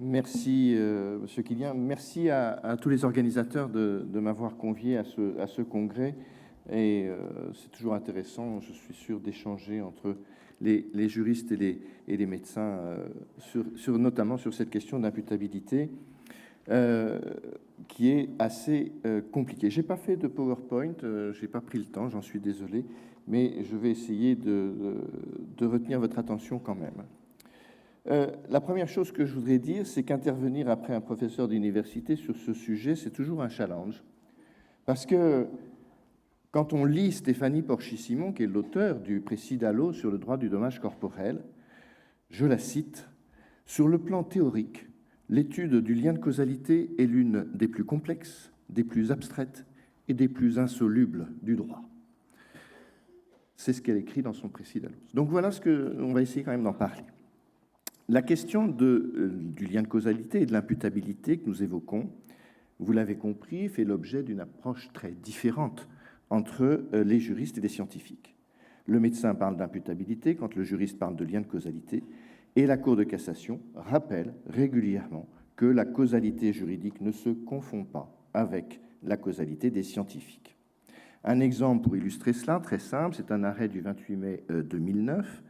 Merci, Monsieur Kilian. Merci à tous les organisateurs de m'avoir convié à ce congrès. Et c'est toujours intéressant, je suis sûr, d'échanger entre les juristes et les médecins, notamment sur cette question d'imputabilité, qui est assez compliquée. Je n'ai pas fait de PowerPoint, je n'ai pas pris le temps, j'en suis désolé, mais je vais essayer de retenir votre attention quand même. La première chose que je voudrais dire, c'est qu'intervenir après un professeur d'université sur ce sujet, c'est toujours un challenge. Parce que quand on lit Stéphanie Porchy-Simon, qui est l'auteur du précis Dallot sur le droit du dommage corporel, je la cite, « Sur le plan théorique, l'étude du lien de causalité est l'une des plus complexes, des plus abstraites et des plus insolubles du droit. » C'est ce qu'elle écrit dans son précis Dallot. Donc voilà ce qu'on va essayer quand même d'en parler. La question du lien de causalité et de l'imputabilité que nous évoquons, vous l'avez compris, fait l'objet d'une approche très différente entre les juristes et les scientifiques. Le médecin parle d'imputabilité quand le juriste parle de lien de causalité, et la Cour de cassation rappelle régulièrement que la causalité juridique ne se confond pas avec la causalité des scientifiques. Un exemple pour illustrer cela, très simple, c'est un arrêt du 28 mai 2009.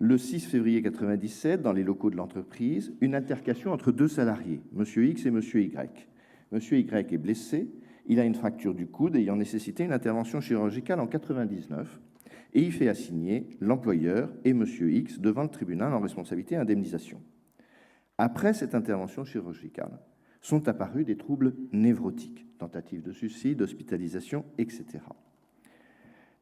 Le 6 février 1997, dans les locaux de l'entreprise, une altercation entre deux salariés, M. X et M. Y. M. Y est blessé, il a une fracture du coude ayant nécessité une intervention chirurgicale en 1999 et il fait assigner l'employeur et M. X devant le tribunal en responsabilité et indemnisation. Après cette intervention chirurgicale, sont apparus des troubles névrotiques, tentatives de suicide, hospitalisation, etc.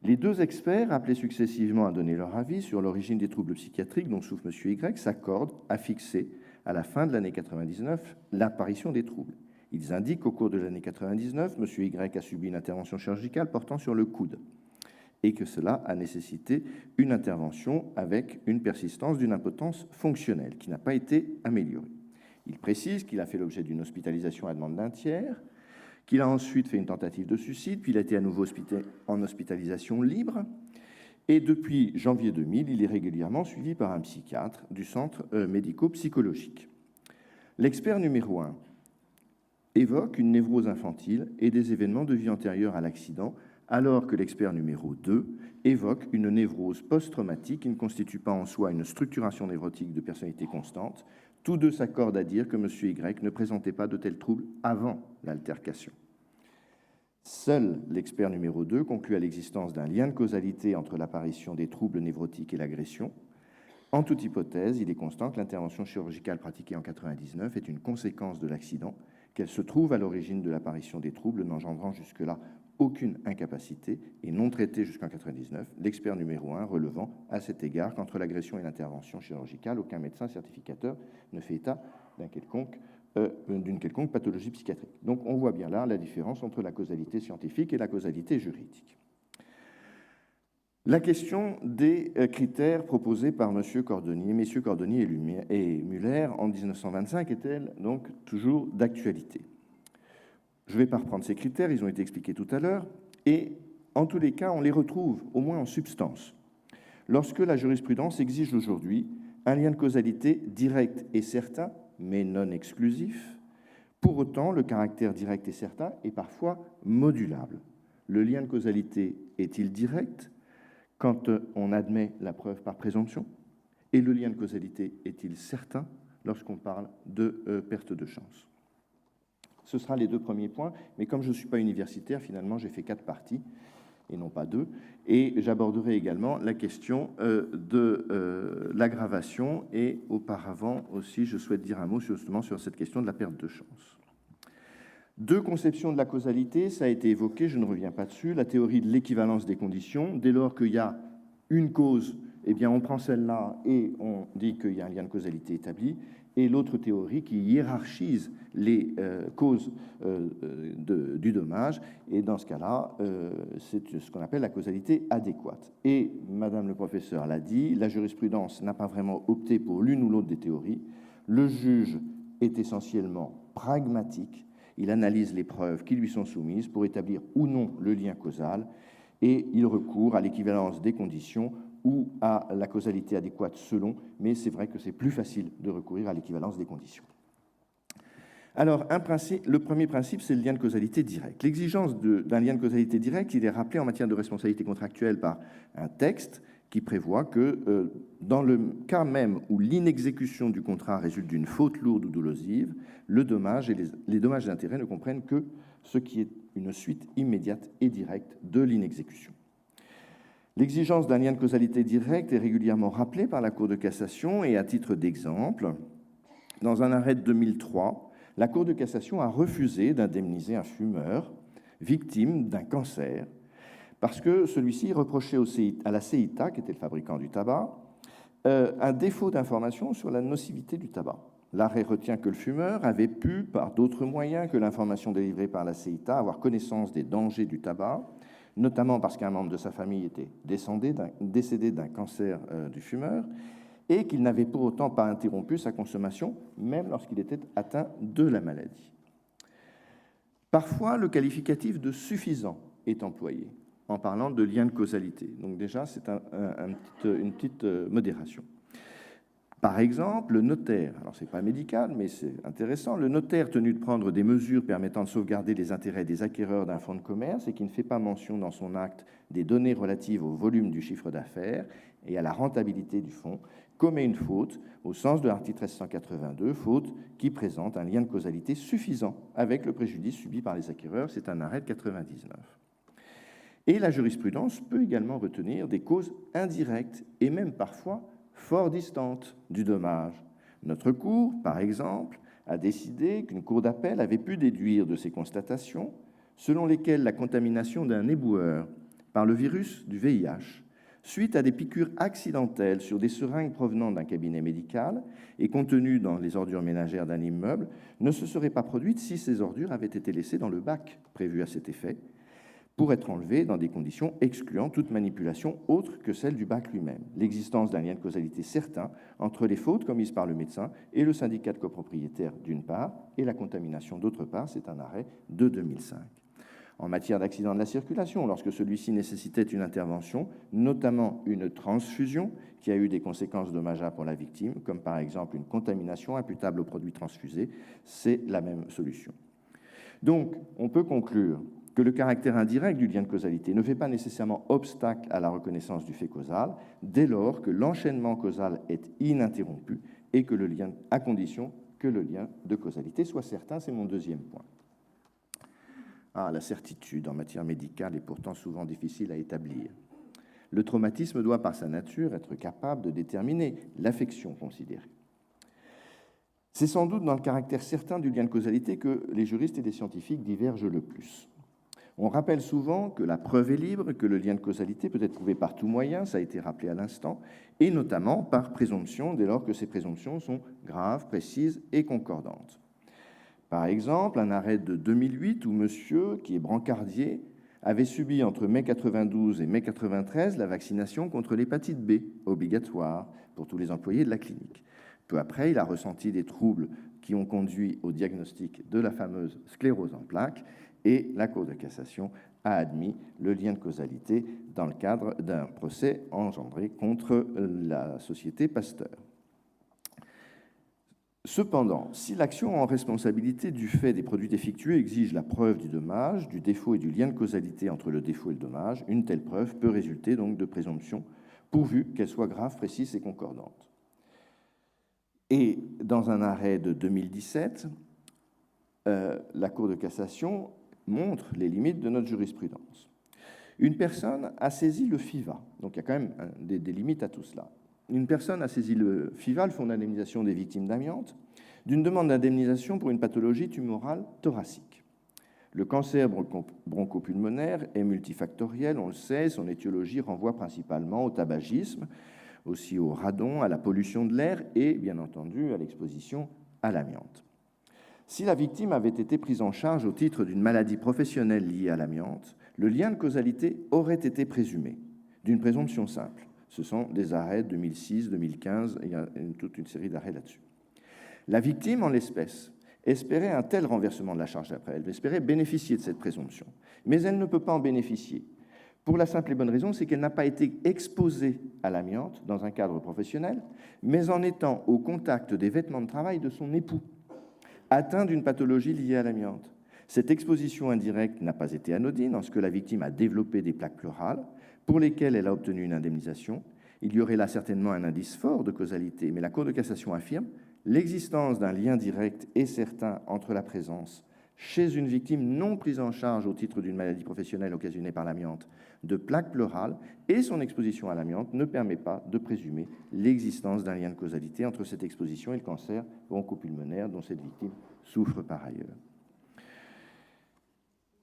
Les deux experts, appelés successivement à donner leur avis sur l'origine des troubles psychiatriques dont souffre M. Y, s'accordent à fixer, à la fin de l'année 1999, l'apparition des troubles. Ils indiquent qu'au cours de l'année 1999, M. Y a subi une intervention chirurgicale portant sur le coude et que cela a nécessité une intervention avec une persistance d'une impotence fonctionnelle qui n'a pas été améliorée. Il précise qu'il a fait l'objet d'une hospitalisation à demande d'un tiers, qu'il a ensuite fait une tentative de suicide, puis il a été à nouveau en hospitalisation libre, et depuis janvier 2000, il est régulièrement suivi par un psychiatre du centre médico-psychologique. L'expert numéro 1 évoque une névrose infantile et des événements de vie antérieurs à l'accident, alors que l'expert numéro 2 évoque une névrose post-traumatique qui ne constitue pas en soi une structuration névrotique de personnalité constante. Tous deux s'accordent à dire que M. Y ne présentait pas de tels troubles avant l'altercation. Seul l'expert numéro 2 conclut à l'existence d'un lien de causalité entre l'apparition des troubles névrotiques et l'agression. En toute hypothèse, il est constant que l'intervention chirurgicale pratiquée en 1999 est une conséquence de l'accident, qu'elle se trouve à l'origine de l'apparition des troubles n'engendrant jusque-là aucune incapacité et non traitée jusqu'en 1999, l'expert numéro 1 relevant à cet égard qu'entre l'agression et l'intervention chirurgicale, aucun médecin certificateur ne fait état d'une quelconque pathologie psychiatrique. Donc on voit bien là la différence entre la causalité scientifique et la causalité juridique. La question des critères proposés par messieurs Cordonnier et Muller en 1925 est-elle donc toujours d'actualité? Je ne vais pas reprendre ces critères, ils ont été expliqués tout à l'heure, et en tous les cas, on les retrouve, au moins en substance. Lorsque la jurisprudence exige aujourd'hui un lien de causalité direct et certain, mais non exclusif, pour autant, le caractère direct et certain est parfois modulable. Le lien de causalité est-il direct quand on admet la preuve par présomption? Et le lien de causalité est-il certain lorsqu'on parle de perte de chance? Ce sera les deux premiers points, mais comme je ne suis pas universitaire, finalement, j'ai fait 4 parties, et non pas 2, et j'aborderai également la question de l'aggravation, et auparavant aussi, je souhaite dire un mot justement sur cette question de la perte de chance. Deux conceptions de la causalité, ça a été évoqué, je ne reviens pas dessus, la théorie de l'équivalence des conditions, dès lors qu'il y a une cause, eh bien on prend celle-là et on dit qu'il y a un lien de causalité établi, et l'autre théorie qui hiérarchise les causes du dommage, et dans ce cas-là, c'est ce qu'on appelle la causalité adéquate. Et Madame le professeur l'a dit, la jurisprudence n'a pas vraiment opté pour l'une ou l'autre des théories. Le juge est essentiellement pragmatique, il analyse les preuves qui lui sont soumises pour établir ou non le lien causal, et il recourt à l'équivalence des conditions ou à la causalité adéquate selon, mais c'est vrai que c'est plus facile de recourir à l'équivalence des conditions. Alors, le premier principe, c'est le lien de causalité direct. L'exigence d'un lien de causalité direct, il est rappelé en matière de responsabilité contractuelle par un texte qui prévoit que, dans le cas même où l'inexécution du contrat résulte d'une faute lourde ou dolosive, le dommage et les dommages d'intérêt ne comprennent que ce qui est une suite immédiate et directe de l'inexécution. L'exigence d'un lien de causalité direct est régulièrement rappelée par la Cour de cassation et, à titre d'exemple, dans un arrêt de 2003, la Cour de cassation a refusé d'indemniser un fumeur victime d'un cancer parce que celui-ci reprochait à la CITA, qui était le fabricant du tabac, un défaut d'information sur la nocivité du tabac. L'arrêt retient que le fumeur avait pu, par d'autres moyens que l'information délivrée par la CITA, avoir connaissance des dangers du tabac, notamment parce qu'un membre de sa famille était décédé d'un cancer du fumeur, et qu'il n'avait pour autant pas interrompu sa consommation, même lorsqu'il était atteint de la maladie. Parfois, le qualificatif de suffisant est employé en parlant de lien de causalité. Donc déjà, c'est une petite modération. Par exemple, le notaire, alors ce n'est pas médical, mais c'est intéressant, le notaire tenu de prendre des mesures permettant de sauvegarder les intérêts des acquéreurs d'un fonds de commerce et qui ne fait pas mention dans son acte des données relatives au volume du chiffre d'affaires et à la rentabilité du fonds, commet une faute au sens de l'article 1382, faute qui présente un lien de causalité suffisant avec le préjudice subi par les acquéreurs. C'est un arrêt de 99. Et la jurisprudence peut également retenir des causes indirectes et même parfois fort distantes du dommage. Notre Cour, par exemple, a décidé qu'une cour d'appel avait pu déduire de ces constatations selon lesquelles la contamination d'un éboueur par le virus du VIH, suite à des piqûres accidentelles sur des seringues provenant d'un cabinet médical et contenues dans les ordures ménagères d'un immeuble, ne se serait pas produite si ces ordures avaient été laissées dans le bac prévu à cet effet, pour être enlevées dans des conditions excluant toute manipulation autre que celle du bac lui-même. L'existence d'un lien de causalité certain entre les fautes commises par le médecin et le syndicat de copropriétaires d'une part, et la contamination d'autre part, c'est un arrêt de 2005. En matière d'accident de la circulation, lorsque celui-ci nécessitait une intervention, notamment une transfusion, qui a eu des conséquences dommageables pour la victime, comme par exemple une contamination imputable aux produits transfusés, c'est la même solution. Donc, on peut conclure que le caractère indirect du lien de causalité ne fait pas nécessairement obstacle à la reconnaissance du fait causal, dès lors que l'enchaînement causal est ininterrompu et que le lien, à condition que le lien de causalité soit certain. C'est mon deuxième point. La certitude en matière médicale est pourtant souvent difficile à établir. Le traumatisme doit, par sa nature, être capable de déterminer l'affection considérée. C'est sans doute dans le caractère certain du lien de causalité que les juristes et les scientifiques divergent le plus. On rappelle souvent que la preuve est libre, que le lien de causalité peut être prouvé par tout moyen, ça a été rappelé à l'instant, et notamment par présomption, dès lors que ces présomptions sont graves, précises et concordantes. Par exemple, un arrêt de 2008 où monsieur, qui est brancardier, avait subi entre mai 92 et mai 93 la vaccination contre l'hépatite B, obligatoire pour tous les employés de la clinique. Peu après, il a ressenti des troubles qui ont conduit au diagnostic de la fameuse sclérose en plaques et la Cour de cassation a admis le lien de causalité dans le cadre d'un procès engendré contre la société Pasteur. Cependant, si l'action en responsabilité du fait des produits défectueux exige la preuve du dommage, du défaut et du lien de causalité entre le défaut et le dommage, une telle preuve peut résulter donc de présomption, pourvu qu'elle soit grave, précise et concordante. Et dans un arrêt de 2017, la Cour de cassation montre les limites de notre jurisprudence. Une personne a saisi le FIVA, donc il y a quand même des limites à tout cela. Une personne a saisi le FIVA, le Fonds d'indemnisation des victimes d'amiante, d'une demande d'indemnisation pour une pathologie tumorale thoracique. Le cancer bronchopulmonaire est multifactoriel, on le sait, son étiologie renvoie principalement au tabagisme, aussi au radon, à la pollution de l'air et, bien entendu, à l'exposition à l'amiante. Si la victime avait été prise en charge au titre d'une maladie professionnelle liée à l'amiante, le lien de causalité aurait été présumé, d'une présomption simple. Ce sont des arrêts 2006, 2015, il y a toute une série d'arrêts là-dessus. La victime, en l'espèce, espérait un tel renversement de la charge d'après. Elle espérait bénéficier de cette présomption. Mais elle ne peut pas en bénéficier. Pour la simple et bonne raison, c'est qu'elle n'a pas été exposée à l'amiante dans un cadre professionnel, mais en étant au contact des vêtements de travail de son époux. atteint d'une pathologie liée à l'amiante. Cette exposition indirecte n'a pas été anodine en ce que la victime a développé des plaques pleurales pour lesquelles elle a obtenu une indemnisation. Il y aurait là certainement un indice fort de causalité, mais la Cour de cassation affirme l'existence d'un lien direct et certain entre la présence, chez une victime non prise en charge au titre d'une maladie professionnelle occasionnée par l'amiante, de plaques pleurales et son exposition à l'amiante ne permet pas de présumer l'existence d'un lien de causalité entre cette exposition et le cancer bronchopulmonaire dont cette victime souffre par ailleurs.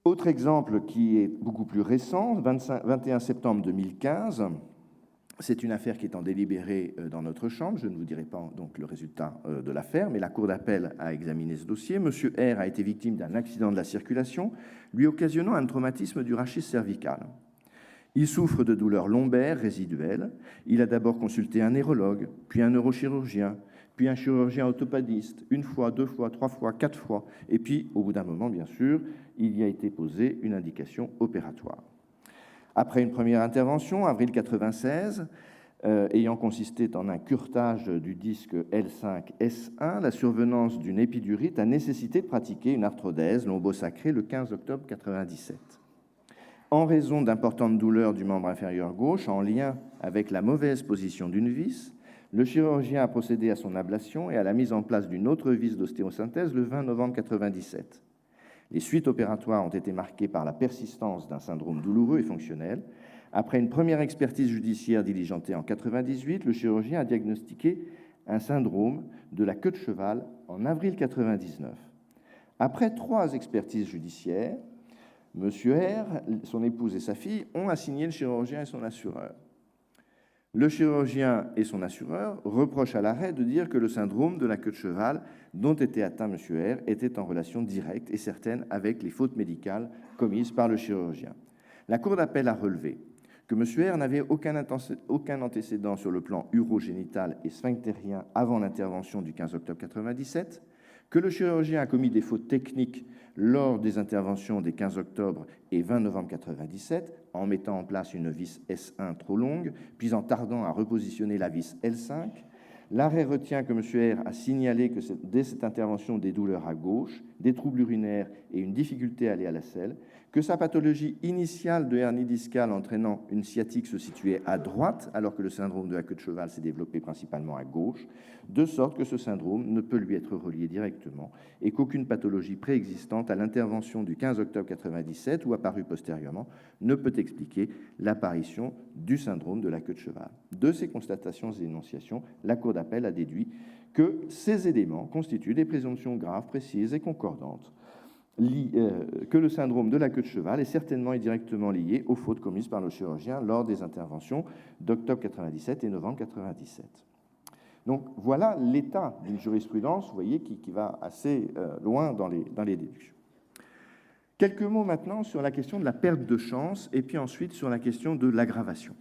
Autre exemple qui est beaucoup plus récent, 21 septembre 2015, c'est une affaire qui est en délibéré dans notre chambre. Je ne vous dirai pas donc le résultat de l'affaire, mais la Cour d'appel a examiné ce dossier. Monsieur R a été victime d'un accident de la circulation, lui occasionnant un traumatisme du rachis cervical. Il souffre de douleurs lombaires résiduelles. Il a d'abord consulté un neurologue, puis un neurochirurgien, puis un chirurgien orthopédiste, 1 fois, 2 fois, 3 fois, 4 fois. Et puis, au bout d'un moment, bien sûr, il y a été posé une indication opératoire. Après une première intervention, avril 1996, ayant consisté en un curetage du disque L5-S1, la survenance d'une épidurite a nécessité de pratiquer une arthrodèse lombosacrée le 15 octobre 1997. En raison d'importantes douleurs du membre inférieur gauche, en lien avec la mauvaise position d'une vis, le chirurgien a procédé à son ablation et à la mise en place d'une autre vis d'ostéosynthèse le 20 novembre 1997. Les suites opératoires ont été marquées par la persistance d'un syndrome douloureux et fonctionnel. Après une première expertise judiciaire diligentée en 1998, le chirurgien a diagnostiqué un syndrome de la queue de cheval en avril 1999. Après 3 expertises judiciaires, M. R, son épouse et sa fille ont assigné le chirurgien et son assureur. Le chirurgien et son assureur reprochent à l'arrêt de dire que le syndrome de la queue de cheval dont était atteint M. R était en relation directe et certaine avec les fautes médicales commises par le chirurgien. La Cour d'appel a relevé que M. R n'avait aucun antécédent sur le plan urogénital et sphinctérien avant l'intervention du 15 octobre 1997, que le chirurgien a commis des fautes techniques lors des interventions des 15 octobre et 20 novembre 1997, en mettant en place une vis S1 trop longue, puis en tardant à repositionner la vis L5. L'arrêt retient que M. R a signalé que dès cette intervention des douleurs à gauche, des troubles urinaires et une difficulté à aller à la selle, que sa pathologie initiale de hernie discale entraînant une sciatique se situait à droite, alors que le syndrome de la queue de cheval s'est développé principalement à gauche, de sorte que ce syndrome ne peut lui être relié directement et qu'aucune pathologie préexistante à l'intervention du 15 octobre 1997 ou apparue postérieurement ne peut expliquer l'apparition du syndrome de la queue de cheval. De ces constatations et énonciations, la Cour d'appel a déduit que ces éléments constituent des présomptions graves, précises et concordantes, que le syndrome de la queue de cheval est certainement et directement lié aux fautes commises par le chirurgien lors des interventions d'octobre 1997 et novembre 1997. Donc voilà l'état d'une jurisprudence, vous voyez, qui va assez loin dans les déductions. Quelques mots maintenant sur la question de la perte de chance et puis ensuite sur la question de l'aggravation.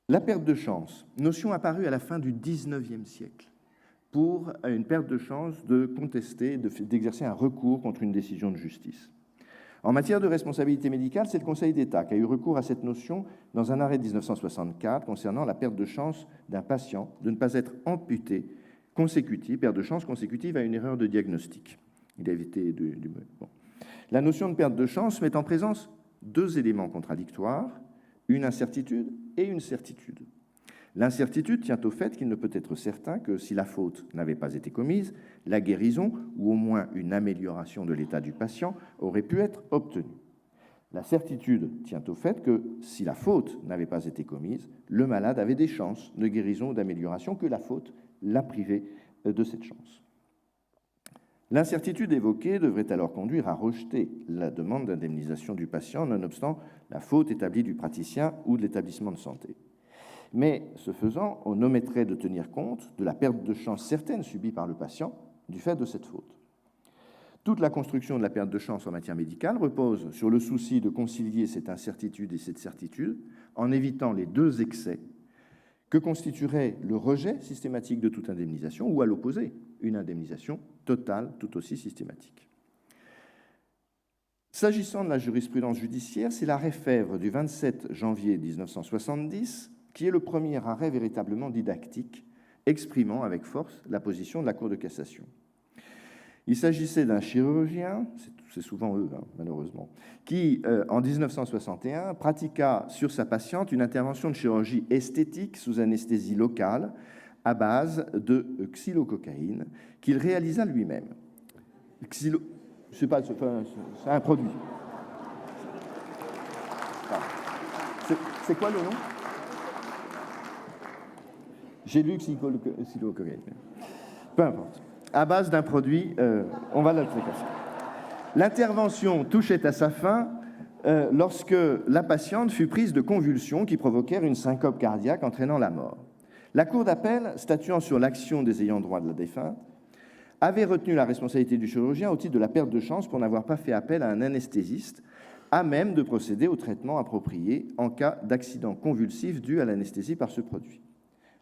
La perte de chance, notion apparue à la fin du XIXe siècle pour une perte de chance de contester, d'exercer un recours contre une décision de justice. En matière de responsabilité médicale, c'est le Conseil d'État qui a eu recours à cette notion dans un arrêt de 1964 concernant la perte de chance d'un patient de ne pas être amputé perte de chance consécutive à une erreur de diagnostic. Il a évité bon. La notion de perte de chance met en présence 2 éléments contradictoires, une incertitude et une certitude. L'incertitude tient au fait qu'il ne peut être certain que si la faute n'avait pas été commise, la guérison, ou au moins une amélioration de l'état du patient, aurait pu être obtenue. La certitude tient au fait que si la faute n'avait pas été commise, le malade avait des chances de guérison ou d'amélioration, que la faute l'a privé de cette chance. L'incertitude évoquée devrait alors conduire à rejeter la demande d'indemnisation du patient, nonobstant la faute établie du praticien ou de l'établissement de santé. Mais, ce faisant, on omettrait de tenir compte de la perte de chance certaine subie par le patient du fait de cette faute. Toute la construction de la perte de chance en matière médicale repose sur le souci de concilier cette incertitude et cette certitude en évitant les 2 excès que constituerait le rejet systématique de toute indemnisation ou, à l'opposé, une indemnisation totale tout aussi systématique. S'agissant de la jurisprudence judiciaire, c'est l'arrêt Fèvre du 27 janvier 1970 qui est le premier arrêt véritablement didactique, exprimant avec force la position de la Cour de cassation. Il s'agissait d'un chirurgien, c'est souvent eux, hein, malheureusement, qui, en 1961, pratiqua sur sa patiente une intervention de chirurgie esthétique sous anesthésie locale à base de xylococaïne qu'il réalisa lui-même. C'est un produit. C'est quoi le nom? J'ai lu xylococaïne. Peu importe. À base d'un produit, on va l'appeler comme ça. L'intervention touchait à sa fin lorsque la patiente fut prise de convulsions qui provoquèrent une syncope cardiaque entraînant la mort. La Cour d'appel, statuant sur l'action des ayants droit de la défunte, avait retenu la responsabilité du chirurgien au titre de la perte de chance pour n'avoir pas fait appel à un anesthésiste à même de procéder au traitement approprié en cas d'accident convulsif dû à l'anesthésie par ce produit.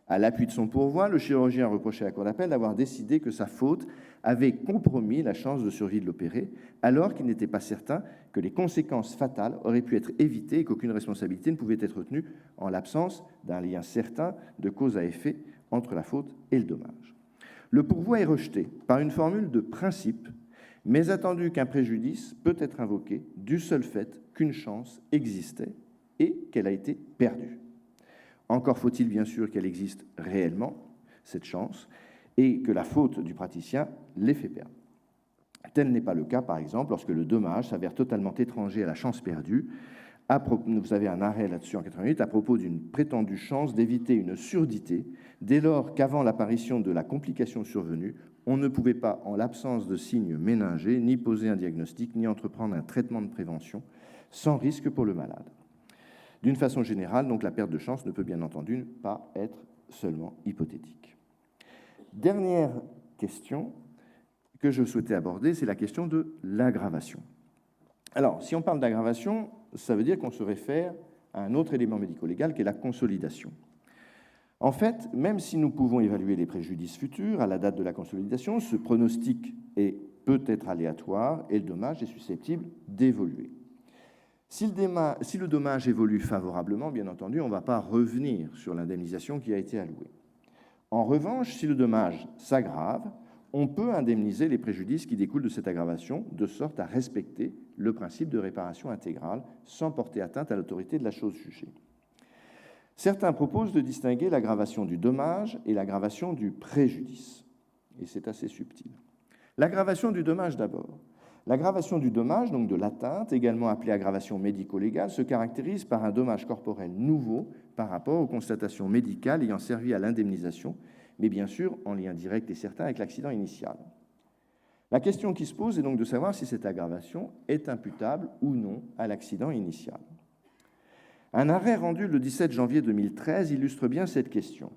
À l'appui de son pourvoi, le chirurgien reprochait à la Cour d'appel d'avoir décidé que sa faute avait compromis la chance de survie de l'opéré, alors qu'il n'était pas certain que les conséquences fatales auraient pu être évitées et qu'aucune responsabilité ne pouvait être retenue en l'absence d'un lien certain de cause à effet entre la faute et le dommage. Le pourvoi est rejeté par une formule de principe, mais attendu qu'un préjudice peut être invoqué du seul fait qu'une chance existait et qu'elle a été perdue. Encore faut-il bien sûr qu'elle existe réellement, cette chance, et que la faute du praticien l'ait fait perdre. Tel n'est pas le cas, par exemple, lorsque le dommage s'avère totalement étranger à la chance perdue. Vous avez un arrêt là-dessus en 88 à propos d'une prétendue chance d'éviter une surdité, dès lors qu'avant l'apparition de la complication survenue, on ne pouvait pas, en l'absence de signes méningés, ni poser un diagnostic, ni entreprendre un traitement de prévention, sans risque pour le malade. D'une façon générale, donc, la perte de chance ne peut bien entendu pas être seulement hypothétique. Dernière question que je souhaitais aborder, c'est la question de l'aggravation. Alors, si on parle d'aggravation, ça veut dire qu'on se réfère à un autre élément médico-légal qui est la consolidation. En fait, même si nous pouvons évaluer les préjudices futurs à la date de la consolidation, ce pronostic peut être aléatoire et le dommage est susceptible d'évoluer. Si le dommage évolue favorablement, bien entendu, on ne va pas revenir sur l'indemnisation qui a été allouée. En revanche, si le dommage s'aggrave, on peut indemniser les préjudices qui découlent de cette aggravation, de sorte à respecter le principe de réparation intégrale sans porter atteinte à l'autorité de la chose jugée. Certains proposent de distinguer l'aggravation du dommage et l'aggravation du préjudice, et c'est assez subtil. L'aggravation du dommage d'abord. L'aggravation du dommage, donc de l'atteinte, également appelée aggravation médico-légale, se caractérise par un dommage corporel nouveau par rapport aux constatations médicales ayant servi à l'indemnisation, mais bien sûr en lien direct et certain avec l'accident initial. La question qui se pose est donc de savoir si cette aggravation est imputable ou non à l'accident initial. Un arrêt rendu le 17 janvier 2013 illustre bien cette question.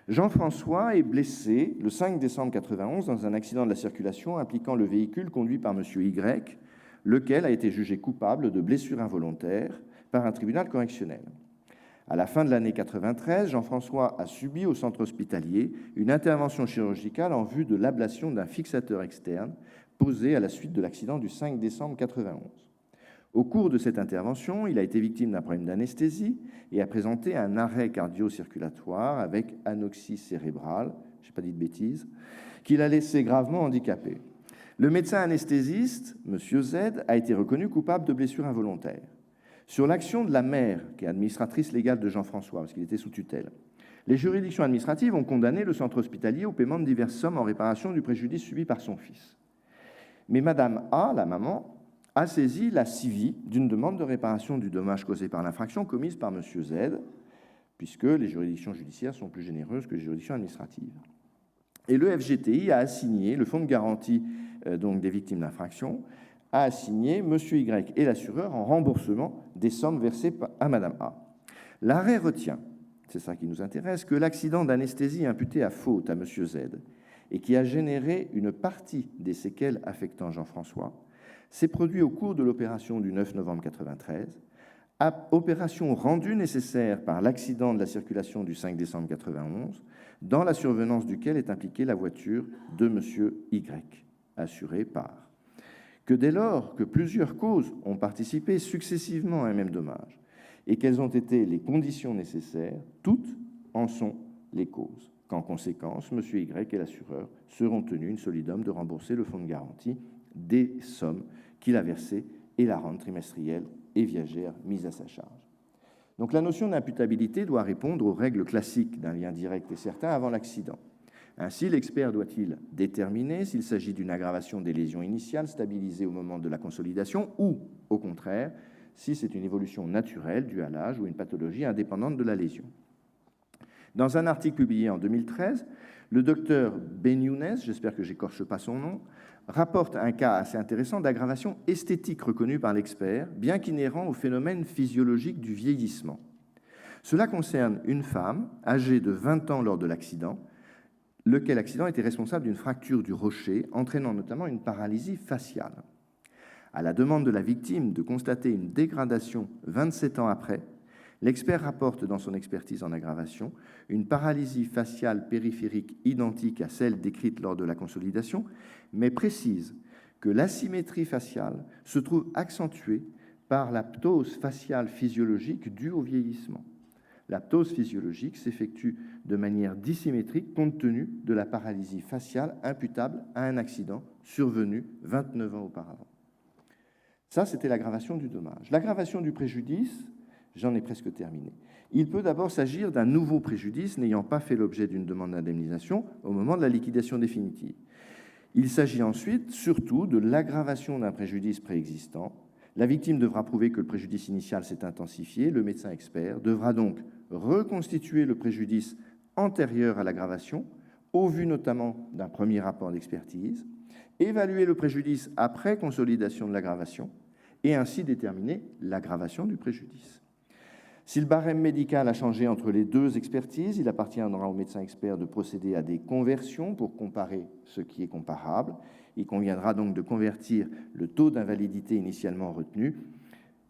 Jean-François est blessé le 5 décembre 1991 dans un accident de la circulation impliquant le véhicule conduit par M. Y, lequel a été jugé coupable de blessure involontaire par un tribunal correctionnel. À la fin de l'année 1993, Jean-François a subi au centre hospitalier une intervention chirurgicale en vue de l'ablation d'un fixateur externe posé à la suite de l'accident du 5 décembre 1991. Au cours de cette intervention, il a été victime d'un problème d'anesthésie et a présenté un arrêt cardio-circulatoire avec anoxie cérébrale, je n'ai pas dit de bêtises, qui l'a laissé gravement handicapé. Le médecin anesthésiste, M. Z, a été reconnu coupable de blessure involontaire. Sur l'action de la mère, qui est administratrice légale de Jean-François, parce qu'il était sous tutelle, les juridictions administratives ont condamné le centre hospitalier au paiement de diverses sommes en réparation du préjudice subi par son fils. Mais Madame A, la maman, a saisi la CIVI d'une demande de réparation du dommage causé par l'infraction commise par M. Z, puisque les juridictions judiciaires sont plus généreuses que les juridictions administratives. Et le FGTI a assigné, le Fonds de garantie donc des victimes d'infraction, a assigné M. Y et l'assureur en remboursement des sommes versées à Mme A. L'arrêt retient, c'est ça qui nous intéresse, que l'accident d'anesthésie imputé à faute à M. Z et qui a généré une partie des séquelles affectant Jean-François s'est produit au cours de l'opération du 9 novembre 1993, opération rendue nécessaire par l'accident de la circulation du 5 décembre 1991, dans la survenance duquel est impliquée la voiture de M. Y, assurée par. Que dès lors que plusieurs causes ont participé successivement à un même dommage et qu'elles ont été les conditions nécessaires, toutes en sont les causes. qu'en conséquence, M. Y et l'assureur seront tenus in solidum de rembourser le fonds de garantie des sommes qu'il a versées et la rente trimestrielle et viagère mise à sa charge. Donc la notion d'imputabilité doit répondre aux règles classiques d'un lien direct et certain avant l'accident. Ainsi, l'expert doit-il déterminer s'il s'agit d'une aggravation des lésions initiales stabilisées au moment de la consolidation ou, au contraire, si c'est une évolution naturelle due à l'âge ou une pathologie indépendante de la lésion. Dans un article publié en 2013, le docteur Benyounes, j'espère que j'écorche pas son nom, rapporte un cas assez intéressant d'aggravation esthétique reconnue par l'expert, bien qu'inhérent au phénomène physiologique du vieillissement. Cela concerne une femme âgée de 20 ans lors de l'accident, lequel accident était responsable d'une fracture du rocher, entraînant notamment une paralysie faciale. À la demande de la victime de constater une dégradation 27 ans après, l'expert rapporte dans son expertise en aggravation une paralysie faciale périphérique identique à celle décrite lors de la consolidation, mais précise que l'asymétrie faciale se trouve accentuée par la ptose faciale physiologique due au vieillissement. La ptose physiologique s'effectue de manière dissymétrique compte tenu de la paralysie faciale imputable à un accident survenu 29 ans auparavant. Ça, c'était l'aggravation du dommage. L'aggravation du préjudice, j'en ai presque terminé. Il peut d'abord s'agir d'un nouveau préjudice n'ayant pas fait l'objet d'une demande d'indemnisation au moment de la liquidation définitive. Il s'agit ensuite surtout de l'aggravation d'un préjudice préexistant. La victime devra prouver que le préjudice initial s'est intensifié. Le médecin expert devra donc reconstituer le préjudice antérieur à l'aggravation, au vu notamment d'un premier rapport d'expertise, évaluer le préjudice après consolidation de l'aggravation et ainsi déterminer l'aggravation du préjudice. Si le barème médical a changé entre les deux expertises, il appartiendra au médecin expert de procéder à des conversions pour comparer ce qui est comparable. Il conviendra donc de convertir le taux d'invalidité initialement retenu,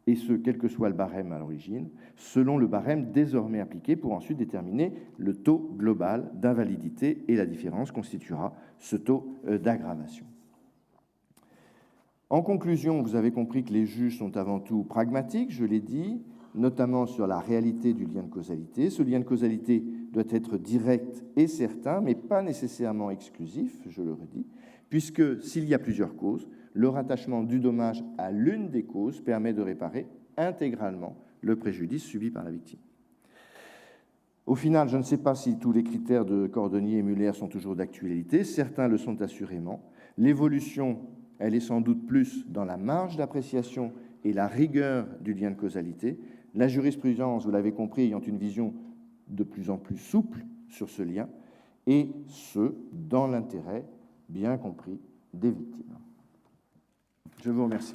et ce, quel que soit le barème à l'origine, selon le barème désormais appliqué pour ensuite déterminer le taux global d'invalidité, et la différence constituera ce taux d'aggravation. En conclusion, vous avez compris que les juges sont avant tout pragmatiques, je l'ai dit, notamment sur la réalité du lien de causalité. Ce lien de causalité doit être direct et certain, mais pas nécessairement exclusif, je le redis, puisque s'il y a plusieurs causes, le rattachement du dommage à l'une des causes permet de réparer intégralement le préjudice subi par la victime. Au final, je ne sais pas si tous les critères de Cordonnier et Muller sont toujours d'actualité. Certains le sont assurément. L'évolution, elle est sans doute plus dans la marge d'appréciation et la rigueur du lien de causalité. La jurisprudence, vous l'avez compris, ayant une vision de plus en plus souple sur ce lien, et ce, dans l'intérêt bien compris des victimes. Je vous remercie.